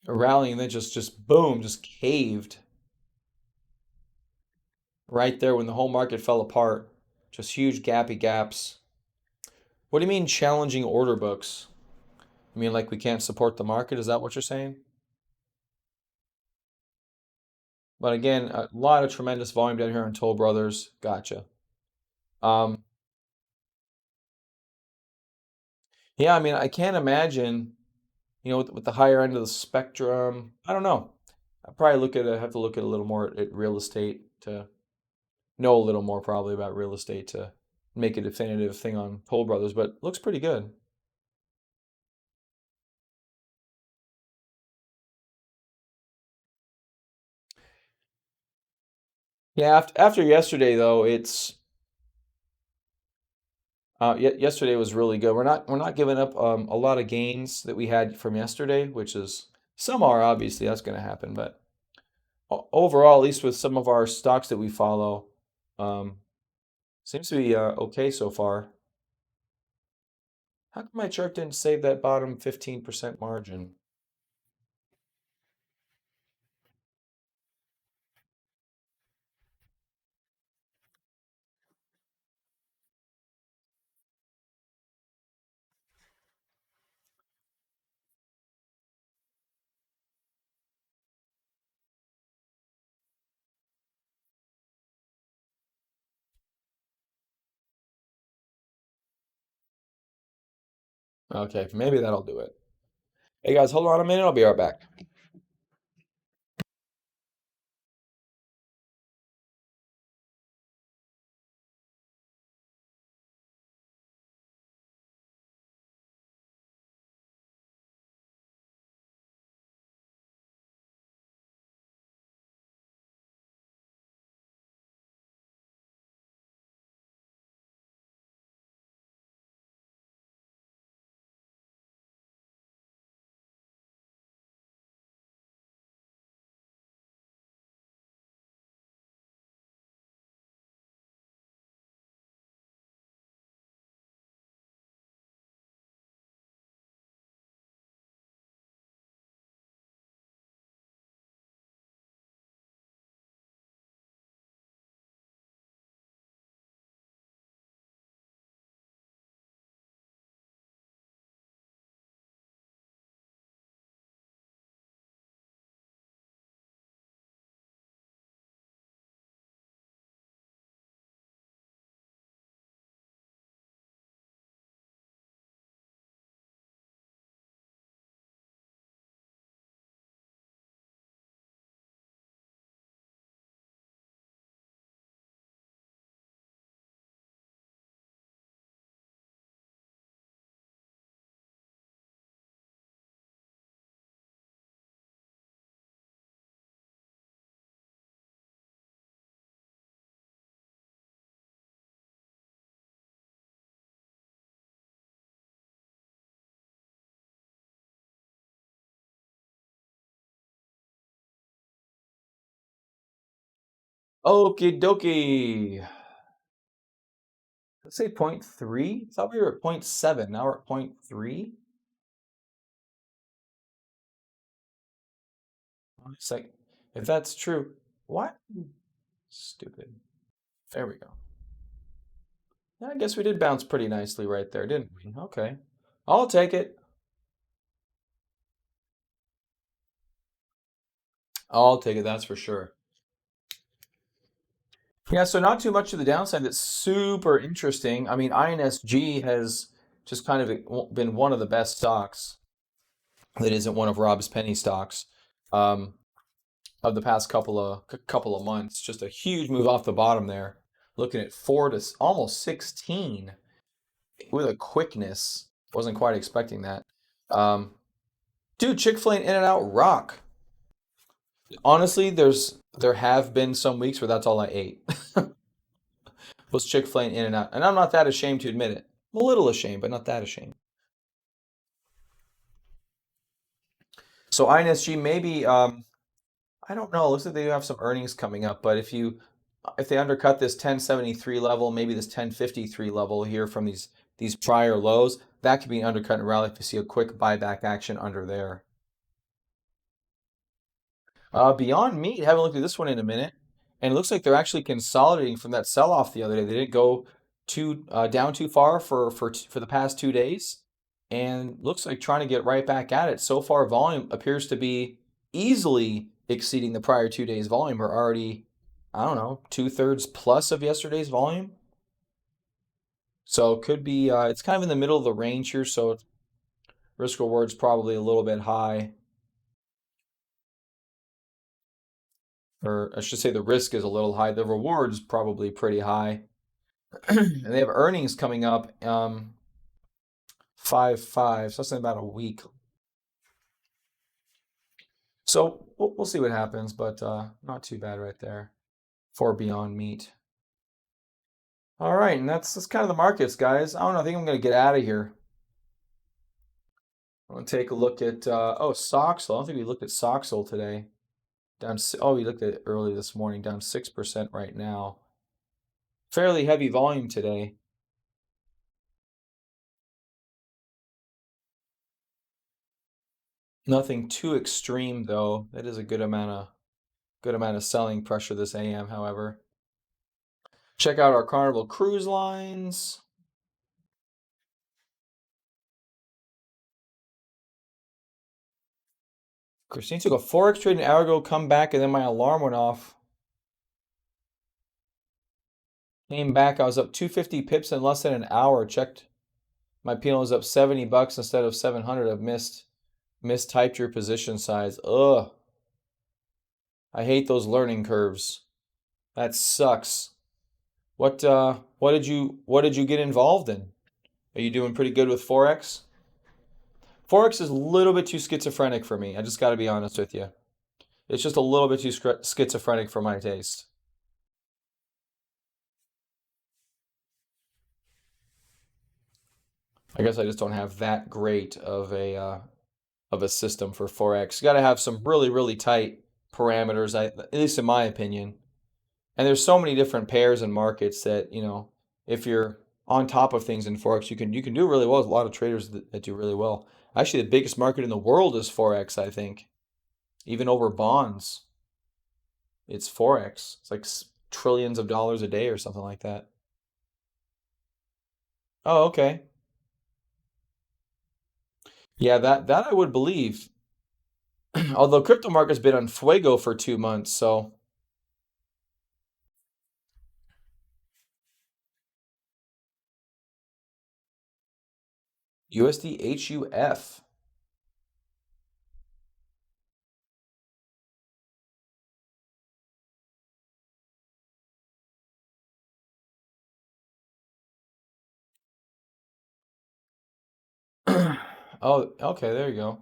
a rally, and then just boom, just caved right there when the whole market fell apart. Just huge gappy gaps. What do you mean challenging order books? You mean like we can't support the market? Is that what you're saying? But again, a lot of tremendous volume down here on Toll Brothers. Gotcha. Um, yeah, I mean, I can't imagine, with the higher end of the spectrum. I don't know. I probably have to look at a little more at real estate to know a little more probably about real estate to make a definitive thing on Toll Brothers, but looks pretty good. Yeah, after yesterday though, yesterday was really good. We're not giving up a lot of gains that we had from yesterday, which is some are obviously that's going to happen, but overall, at least with some of our stocks that we follow, um, seems to be okay so far. How come my chart didn't save that bottom 15% margin? Okay, maybe that'll do it. Hey guys, hold on a minute. I'll be right back. Okie dokie. Let's say point 0.3. I thought we were at point 0.7. Now we're at point 0.3. It's like, if that's true, what? Stupid. There we go. Yeah, I guess we did bounce pretty nicely right there, didn't we? Okay. I'll take it. I'll take it, that's for sure. Yeah, so not too much of the downside that's super interesting. I mean, INSG has just kind of been one of the best stocks. that isn't one of Rob's penny stocks um, of the past couple of months. Just a huge move off the bottom there. Looking at 4 to almost 16 with a quickness. Wasn't quite expecting that. Um, Dude, Chick-fil-A and In-N-Out rock. Honestly, there have been some weeks where that's all I ate was Chick-fil-A and In-N-Out, and I'm not that ashamed to admit it. I'm a little ashamed, but not that ashamed. So INSG maybe I don't know. It looks like they do have some earnings coming up, but if they undercut this 1073 level, maybe this 1053 level here from these prior lows, that could be an undercut and rally if you see a quick buyback action under there. Beyond Meat, haven't looked at this one in a minute, and it looks like they're actually consolidating from that sell-off the other day. They didn't go too down too far for the past 2 days, and looks like trying to get right back at it. So far, volume appears to be easily exceeding the prior 2 days' volume. We're already, I don't know, 2/3 plus of yesterday's volume. So it could be it's kind of in the middle of the range here, so risk reward's probably a little bit high. Or I should say the risk is a little high. The reward's probably pretty high. And they have earnings coming up 5/5, so that's in about a week. So we'll see what happens, but not too bad right there for Beyond Meat. All right, and that's kind of the markets, guys. I don't know. I think I'm gonna get out of here. I'm gonna take a look at Soxel. I don't think we looked at Soxel today. We looked at it early this morning, down 6% right now. Fairly heavy volume today. Nothing too extreme though. That is a good amount of selling pressure this AM, however. Check out our Carnival Cruise Lines. Christine took a Forex trade an hour ago, come back, and then my alarm went off. Came back, I was up 250 pips in less than an hour. Checked my P&L was up $70 instead of 700. I've mistyped your position size. Ugh. I hate those learning curves. That sucks. What did you get involved in? Are you doing pretty good with Forex? Forex is a little bit too schizophrenic for me. I just got to be honest with you. It's just a little bit too schizophrenic for my taste. I guess I just don't have that great of a system for Forex. You got to have some really, really tight parameters, at least in my opinion. And there's so many different pairs and markets that, if you're on top of things in Forex, you can do really well. There's a lot of traders that do really well. Actually, the biggest market in the world is Forex, I think. Even over bonds, it's Forex. It's like trillions of dollars a day or something like that. Oh, okay. Yeah, that I would believe. Although crypto market's been on fuego for 2 months, so USD HUF. Oh, okay, there you go.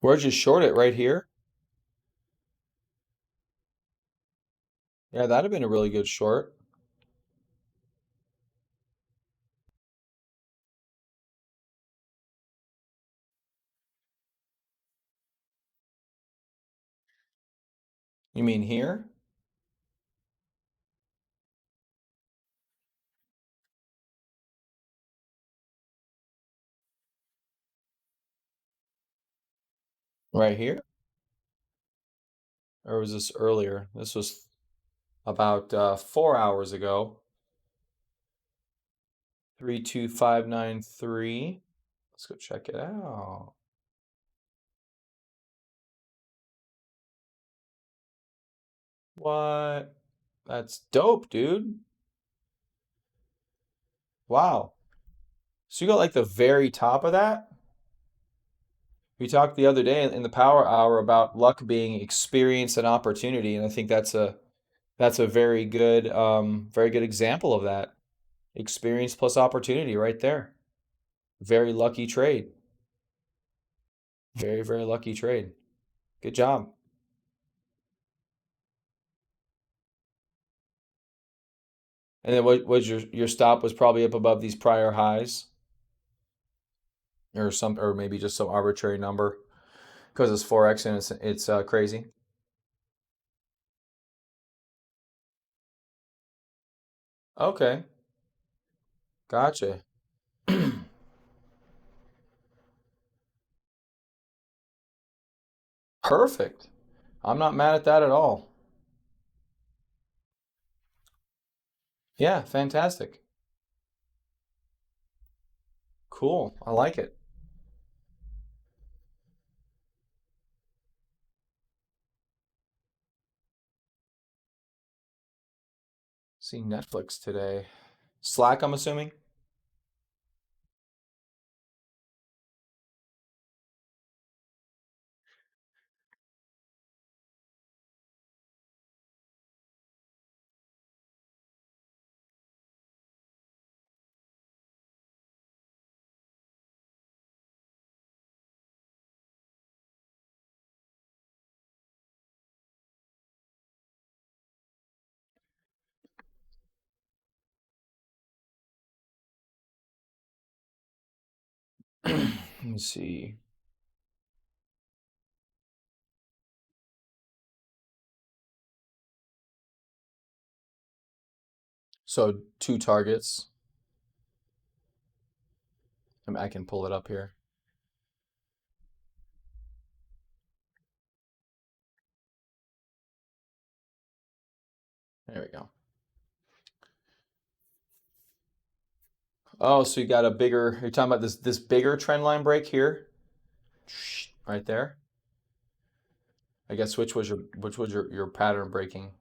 Where'd you short it? Right here? Yeah, that'd have been a really good short. You mean here? Right here? Or was this earlier? This was about 4 hours ago. 32593. Let's go check it out. What? That's dope, dude. Wow. So you got like the very top of that? We talked the other day in the power hour about luck being experience and opportunity, and I think that's a very good example of that. Experience plus opportunity right there. Very lucky trade. Very, very lucky trade. Good job. And then what was your stop was probably up above these prior highs or maybe just some arbitrary number because it's forex and it's crazy. Okay, gotcha. Perfect. I'm not mad at that at all. Yeah, fantastic. Cool. I like it. See Netflix today. Slack, I'm assuming. Let me see. So two targets. I can pull it up here. There we go. Oh, so you got a bigger, you're talking about this bigger trend line break here? Right there. I guess which was your pattern breaking?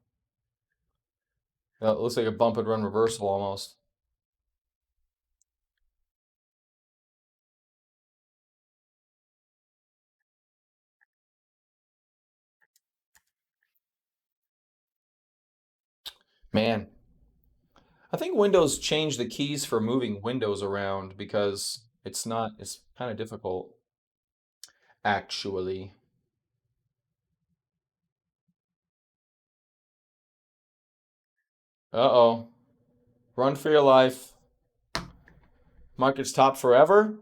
It looks like a bump and run reversal almost. Man, I think Windows changed the keys for moving windows around because it's kind of difficult actually. Uh-oh. Run for your life. Market's top forever?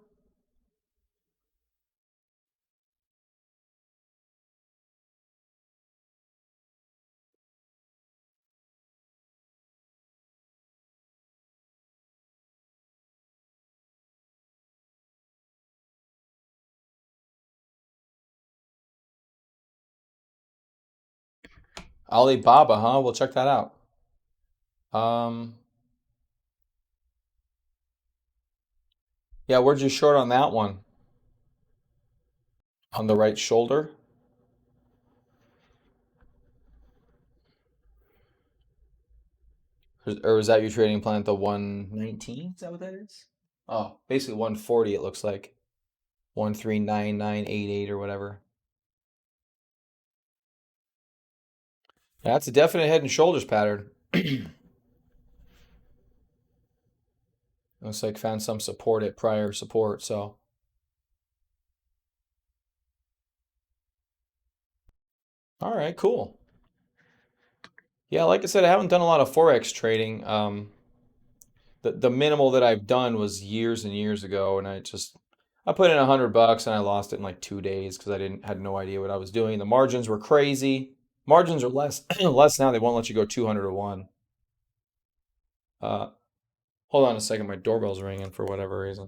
Alibaba, huh? We'll check that out. Um, yeah, where'd you short on that one? On the right shoulder? Or was that your trading plan at the 119? Is that what that is? Oh, basically 140 it looks like. 139988 or whatever. That's a definite head and shoulders pattern. Looks like found some support at prior support, so all right, cool. Yeah, like I said, I haven't done a lot of forex trading. The minimal that I've done was years and years ago, and I put in $100 and I lost it in like 2 days because I didn't had no idea what I was doing. The margins were crazy. Margins are less less now. They won't let you go 200 to one. Uh, hold on a second, my doorbell's ringing for whatever reason.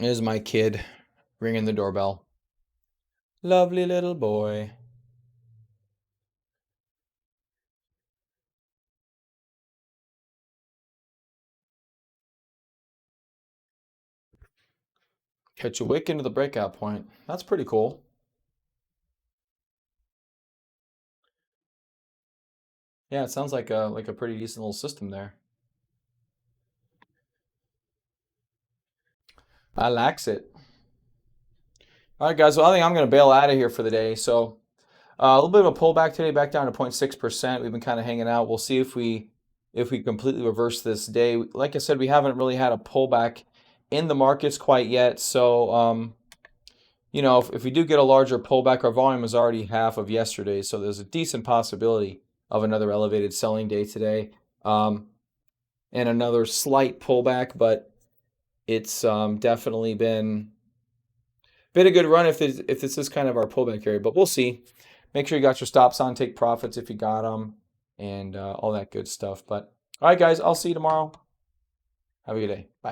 There's my kid ringing the doorbell. Lovely little boy. Catch a wick into the breakout point. That's pretty cool. Yeah, it sounds like a pretty decent little system there. I likes it. All right, guys. Well, I think I'm going to bail out of here for the day. So a little bit of a pullback today, back down to 0.6%. We've been kind of hanging out. We'll see if we completely reverse this day. Like I said, we haven't really had a pullback in the markets quite yet. So if we do get a larger pullback, our volume is already half of yesterday. So there's a decent possibility of another elevated selling day today, and another slight pullback. But it's definitely been a good run if this is kind of our pullback area, but we'll see. Make sure you got your stops on, take profits if you got them, and all that good stuff. But all right, guys, I'll see you tomorrow. Have a good day. Bye.